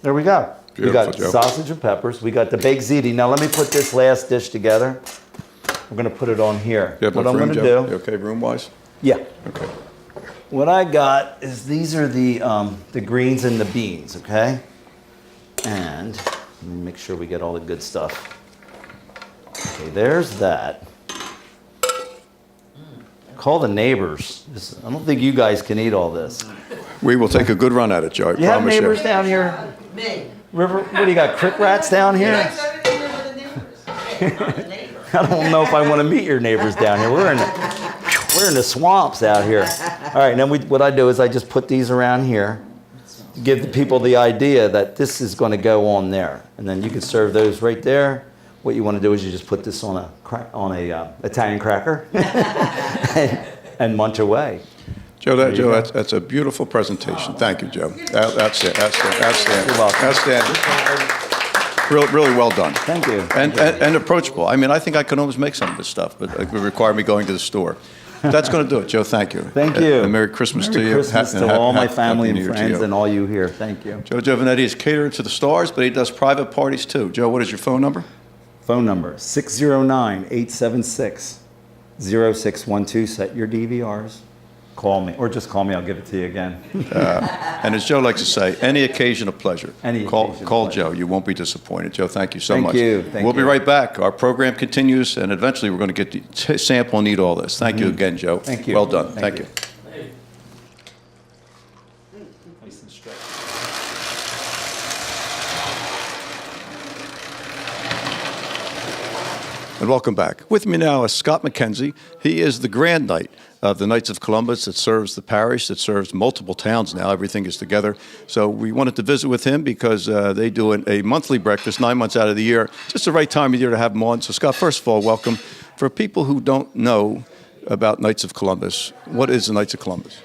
There we go. Beautiful, we got Joe. Sausage and peppers. We got the baked ziti. Now let me put this last dish together. We're going to put it on here. You have What enough I'm room, going to Joe? do? You okay room-wise? Yeah. Okay. What I got is these are the greens and the beans, okay? And let me make sure we get all the good stuff. Okay, there's that. Call the neighbors. I don't think you guys can eat all this. We will take a good run at it, Joe. I You have promise neighbors down here? Me. River, what do you got, crick rats down here? I don't know if I want to meet your neighbors down here. We're in the swamps out here. All right, then what I do is I just put these around here to give the people the idea that this is going to go on there. And then you can serve those right there. What you want to do is you just put this on a Italian cracker and munch away. Joe, that's a beautiful presentation. Thank you, Joe. That's it. Outstanding. You're welcome. Outstanding. Really well done. Thank you. And approachable. I mean, I think I could almost make some of this stuff, but it would require me going to the store. That's going to do it, Joe. Thank you. Thank you. And Merry Christmas to you. Merry Christmas to all my family and friends you. and all you here. Thank you. Joe Giovanetti is caterer to the stars, but he does private parties too. Joe, what is your phone number? Phone number 609-876-0612. Set your DVRs. call me, or just call me. I'll give it to you again. And as Joe likes to say, any occasion of pleasure. Call pleasure. Joe. You won't be disappointed. Joe, thank you so much. Thank We'll be you. right back. Our program continues, and eventually we're going to get the sample and eat all this. Thank you again, Joe. Thank you. Well done. Thank Thank you. And welcome back. With me now is Scott MacKenzie. He is the Grand Knight of the Knights of Columbus that serves the parish, that serves multiple towns now. Everything is together. So we wanted to visit with him because they do a monthly breakfast 9 months out of the year. Just the right time of year to have him on. So Scott, first of all, welcome. For people who don't know about Knights of Columbus, what is the Knights of Columbus?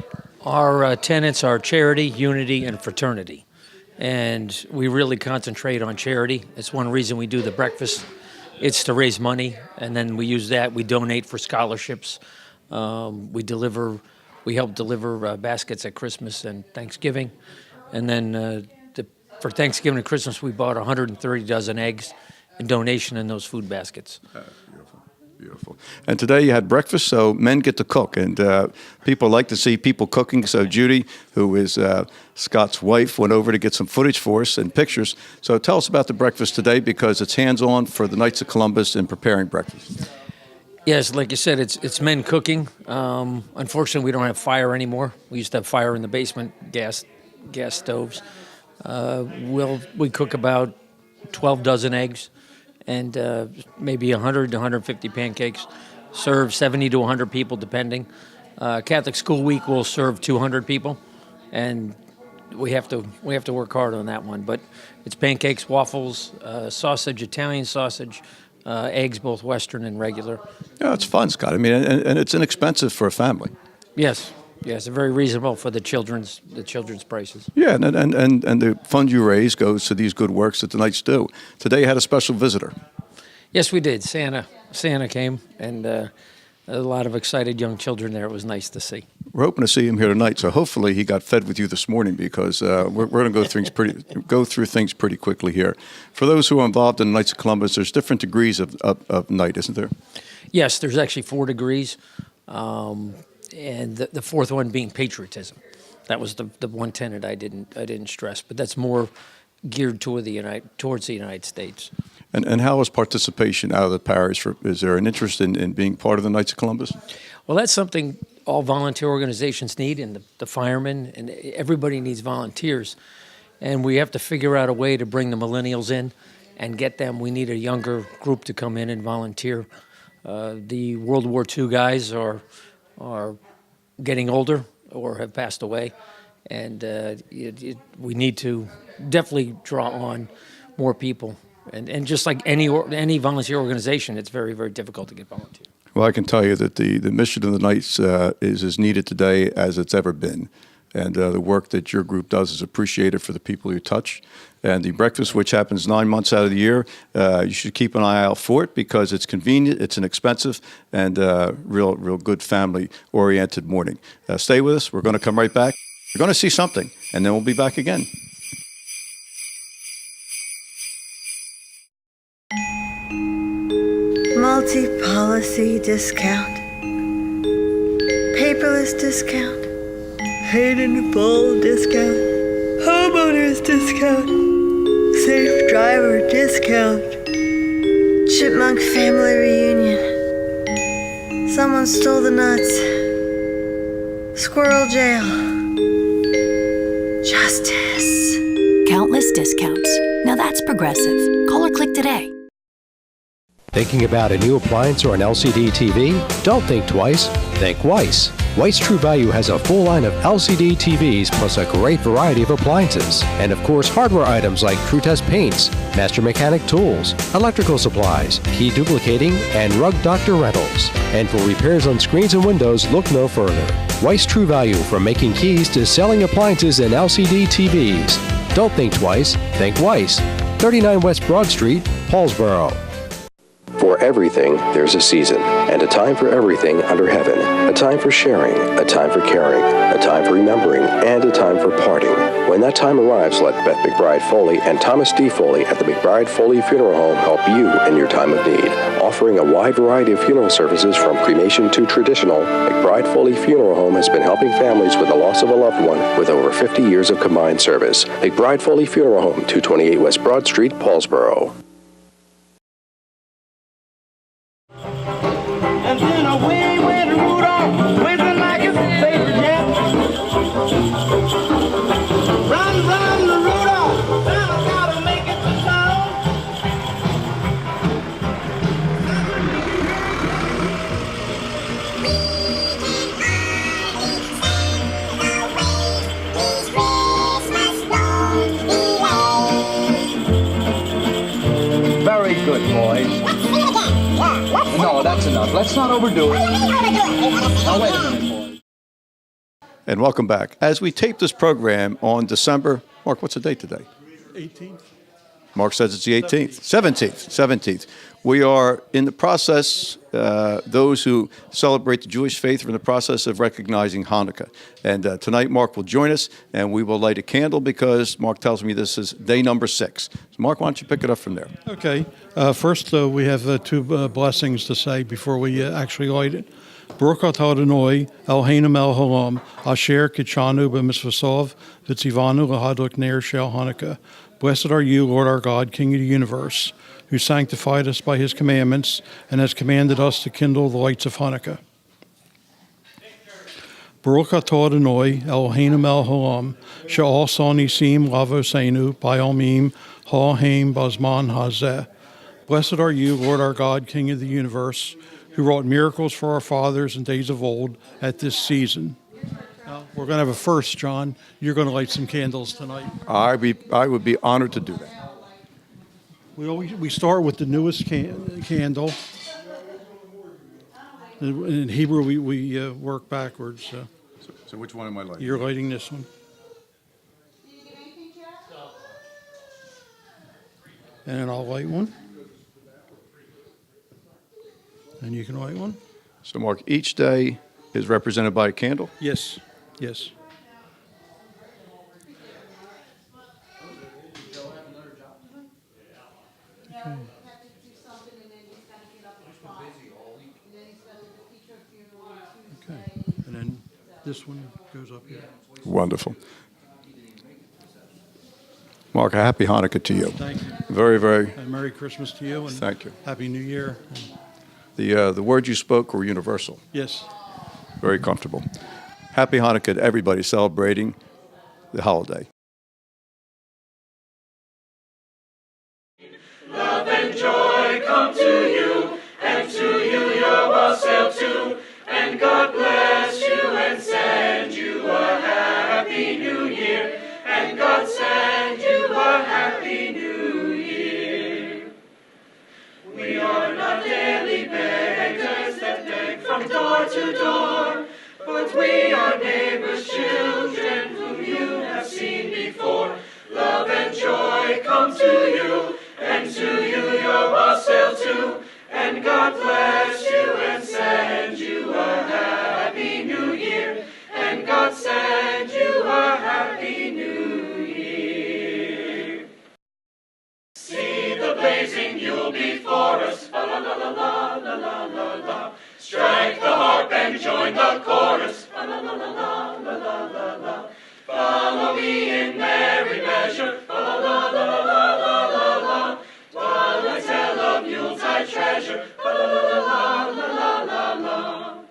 Our tenets are charity, unity, and fraternity. And we really concentrate on charity. It's one reason we do the breakfast. It's to raise money, and then we use that. We donate for scholarships. We help deliver baskets at Christmas and Thanksgiving. And then for Thanksgiving and Christmas, we bought 130 dozen eggs in donation in those food baskets. Beautiful. And today you had breakfast, so men get to cook, and people like to see people cooking. So Judy, who is Scott's wife, went over to get some footage for us and pictures. So tell us about the breakfast today, because it's hands-on for the Knights of Columbus in preparing breakfast. Yes, like you said, it's men cooking. Unfortunately, we don't have fire anymore. We used to have fire in the basement, gas stoves. We cook about 12 dozen eggs and maybe 100 to 150 pancakes. Serve 70 to 100 people, depending. Catholic School Week will serve 200 people, and we have to work hard on that one. But it's pancakes, waffles, sausage, Italian sausage, eggs, both Western and regular. Yeah, it's fun, Scott. I mean, and it's inexpensive for a family. Yes, very reasonable for the children's prices. Yeah, and the fund you raise goes to these good works that the Knights do. Today you had a special visitor. Yes, we did. Santa came, and a lot of excited young children there. It was nice to see. We're hoping to see him here tonight, so hopefully he got fed with you this morning, because we're going to go through things pretty quickly here. For those who are involved in the Knights of Columbus, there's different degrees of knight, isn't there? Yes, there's actually 4 degrees, and the fourth one being patriotism. That was the one tenet I didn't stress, but that's more geared towards the United States. And how is participation out of the parish? Is there an interest in being part of the Knights of Columbus? Well, that's something all volunteer organizations need, and the firemen, and everybody needs volunteers. And we have to figure out a way to bring the millennials in and get them. We need a younger group to come in and volunteer. The World War II guys are getting older or have passed away, and we need to definitely draw on more people. And just like any volunteer organization, it's very, very difficult to get volunteers. Well, I can tell you that the mission of the Knights is as needed today as it's ever been. And the work that your group does is appreciated for the people you touch. And the breakfast, which happens 9 months out of the year, you should keep an eye out for it, because it's convenient, it's inexpensive, and real good family-oriented morning. Stay with us. We're going to come right back. You're going to see something, and then we'll be back again. Multi-policy discount, paperless discount, paid in full discount, homeowners discount, safe driver discount, chipmunk family reunion, someone stole the nuts, squirrel jail, justice. Countless discounts. Now that's progressive. Call or click today. Thinking about a new appliance or an LCD TV? Don't think twice, think Weiss. Weiss True Value has a full line of LCD TVs plus a great variety of appliances. And of course, hardware items like TrueTest paints, master mechanic tools, electrical supplies, key duplicating, and rug doctor rentals. And for repairs on screens and windows, look no further. Weiss True Value, from making keys to selling appliances and LCD TVs. Don't think twice, think Weiss. 39 West Broad Street, Paulsboro. For For everything, there's a season, and a time for everything under heaven. A time for sharing, a time for caring, a time for remembering, and a time for parting. When that time arrives, let Beth McBride Foley and Thomas D. Foley at the McBride Foley Funeral Home help you in your time of need. Offering a wide variety of funeral services from cremation to traditional, McBride Foley Funeral Home has been helping families with the loss of a loved one with over 50 years of combined service. McBride Foley Funeral Home, 228 West Broad Street, Paulsboro. And then away went Rudolph, whizzing like his favorite nap. Run, run, Rudolph, Santa's gotta make it to town. Very good, boys. No, that's enough. Let's not overdo it. Now, wait a minute, boys. And welcome back. As we tape this program on December, Mark, what's the date today? 18th. Mark says it's the 18th. 17th. We are in the process, those who celebrate the Jewish faith are in the process of recognizing Hanukkah. And tonight, Mark will join us, and we will light a candle because Mark tells me this is day number 6. So, Mark, why don't you pick it up from there? Okay. First, we have two blessings to say before we actually light it. Baruch atah Adonai, Eloheinu melech haolam, asher kitshanu b'mitzvosov, v'tzivanu l'hadlik ner shel Hanukkah. Blessed are you, Lord our God, King of the universe, who sanctified us by his commandments and has commanded us to kindle the lights of Hanukkah. Baruch atah Adonai, Eloheinu melech haolam, she'al nisim lavoseinu, b'yomim ha'hem bazman hazeh. Blessed are you, Lord our God, King of the universe, who wrought miracles for our fathers in days of old at this season. Now, we're going to have a first, John. You're going to light some candles tonight. I would be honored to do that. We start with the newest candle. In Hebrew, we work backwards. So which one am I lighting? You're lighting this one. And then I'll light one. And you can light one. So, Mark, each day is represented by a candle? Yes. Yes. Okay. Okay. And then this one goes up here. Wonderful. Mark, a happy Hanukkah to you. Thank you. Very, very. And Merry Christmas to you. And thank you. Happy New Year. The words you spoke were universal. Yes. Very comfortable. Happy Hanukkah to everybody celebrating the holiday. Love and joy come to you, and to you your wassail too. And God bless you and send you a happy new year. And God send you a happy new year. We are not daily beggars that beg from door to door, but we are neighbors' children whom you have seen before. Love and joy come to you, and to you your wassail too. And God bless you and send you a happy new year. And God send you a happy new year. See the blazing Yule before us, la la la la la la la la. Strike the harp and join the chorus, la la la la la la la la. Follow me in merry measure, la la la la la la la la. While I tell of Yuletide treasure, la la la la la la la.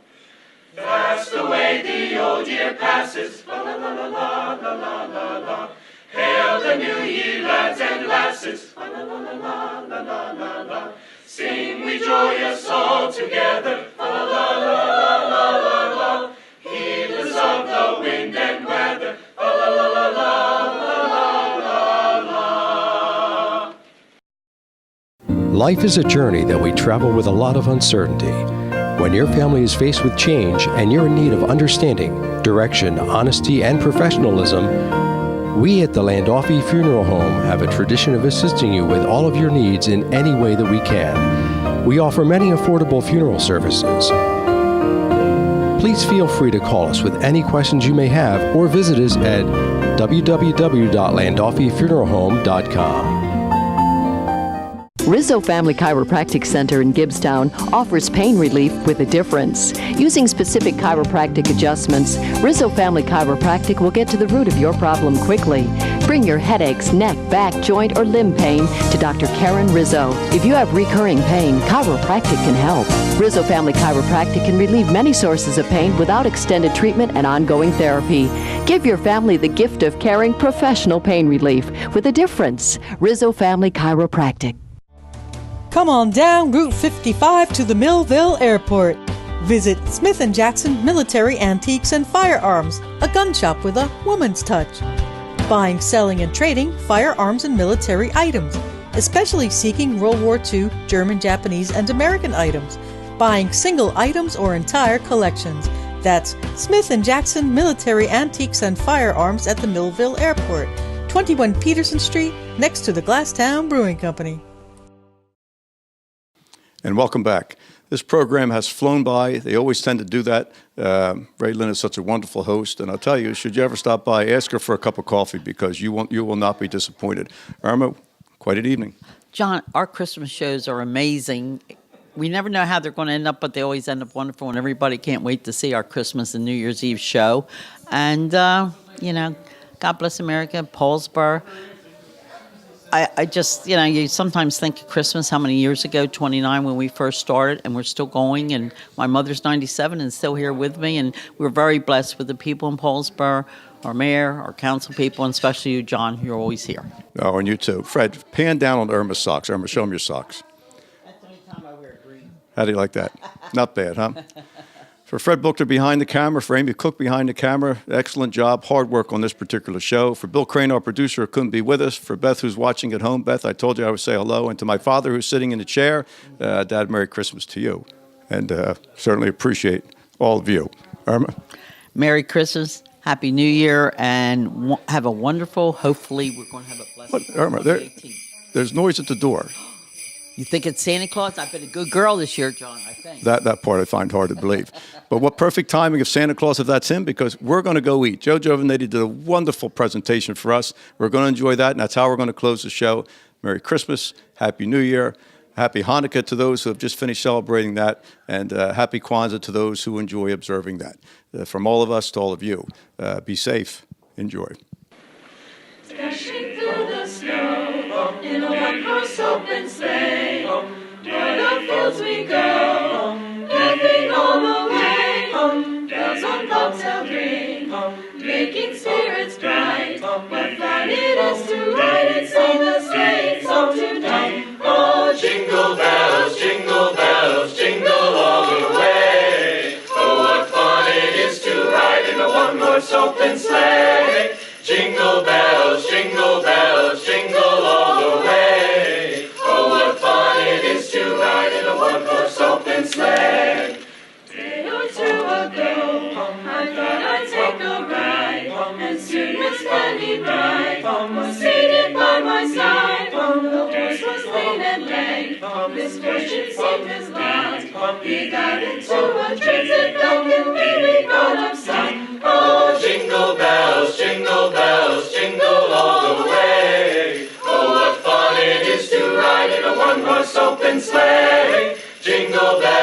Fast away the old year passes, la la la la la la la la. Hail the new year, lads and lasses, la la la la la la la la. Sing we joyous all together, la la la la la la la. Heedless of the wind and weather, la la la la la la la la. Life is a journey that we travel with a lot of uncertainty. When your family is faced with change and you're in need of understanding, direction, honesty, and professionalism, we at the Landolfi Funeral Home have a tradition of assisting you with all of your needs in any way that we can. We offer many affordable funeral services. Please feel free to call us with any questions you may have or visit us at www.landolfifuneralhome.com. Rizzo Family Chiropractic Center in Gibbstown offers pain relief with a difference. Using specific chiropractic adjustments, Rizzo Family Chiropractic will get to the root of your problem quickly. Bring your headaches, neck, back, joint, or limb pain to Dr. Karen Rizzo. If you have recurring pain, chiropractic can help. Rizzo Family Chiropractic can relieve many sources of pain without extended treatment and ongoing therapy. Give your family the gift of caring professional pain relief with a difference. Rizzo Family Chiropractic. Come on down Route 55 to the Millville Airport. Visit Smith & Jackson Military Antiques and Firearms, a gun shop with a woman's touch. Buying, selling, and trading firearms and military items, especially seeking World War II, German, Japanese, and American items. Buying single items or entire collections. That's Smith & Jackson Military Antiques and Firearms at the Millville Airport, 21 Peterson Street, next to the Glasstown Brewing Company. And welcome back. This program has flown by. They always tend to do that. Ray Lynn is such a wonderful host. And I'll tell you, should you ever stop by, ask her for a cup of coffee because you will not be disappointed. Irma, quite an evening. John, our Christmas shows are amazing. We never know how they're going to end up, but they always end up wonderful, and everybody can't wait to see our Christmas and New Year's Eve show. And, God bless America, Paulsboro. I just, you sometimes think of Christmas, how many years ago, 29 when we first started, and we're still going, and my mother's 97 and still here with me, and we're very blessed with the people in Paulsboro, our mayor, our council people, and especially you, John, you're always here. Oh, and you too. Fred, pan down on Irma's socks. Irma, show them your socks. That's the only time I wear green. How do you like that? Not bad, huh? For Fred Buchter behind the camera, for Amy Cook behind the camera, excellent job, hard work on this particular show. For Bill Crane, our producer, who couldn't be with us. For Beth, who's watching at home. Beth, I told you I would say hello. And to my father, who's sitting in the chair, Dad, Merry Christmas to you. And certainly appreciate all of you. Irma? Merry Christmas, Happy New Year, and have a wonderful, hopefully we're going to have a blessed What, Irma, there's noise at the door. You think it's Santa Claus? I've been a good girl this year, John, I think. That part I find hard to believe. But what perfect timing of Santa Claus if that's him, because we're going to go eat. Joe Giovanetti did a wonderful presentation for us. We're going to enjoy that, and that's how we're going to close the show. Merry Christmas, Happy New Year, Happy Hanukkah to those who have just finished celebrating that, and Happy Kwanzaa to those who enjoy observing that. From all of us to all of you, be safe. Enjoy. Dashing through the snow in a one-horse open sleigh, o'er the fields we go, laughing all the way. Bells on bobtail ring, making spirits bright. What fun it is to ride and sing the sleigh song tonight! Oh, jingle bells, jingle all the way. Oh, what fun it is to ride in a one-horse open sleigh! Jingle bells, jingle all the way. Oh, what fun it is to ride in a one-horse open sleigh. Day or two ago, I thought I'd take a ride, and soon Miss Penny Bride was seated by my side. The horse was lean and lank, misfortune seemed his lot. He got into a transit back and we got upset. Oh, jingle bells, jingle all the way. Oh, what fun it is to ride in a one-horse open sleigh. Jingle bells.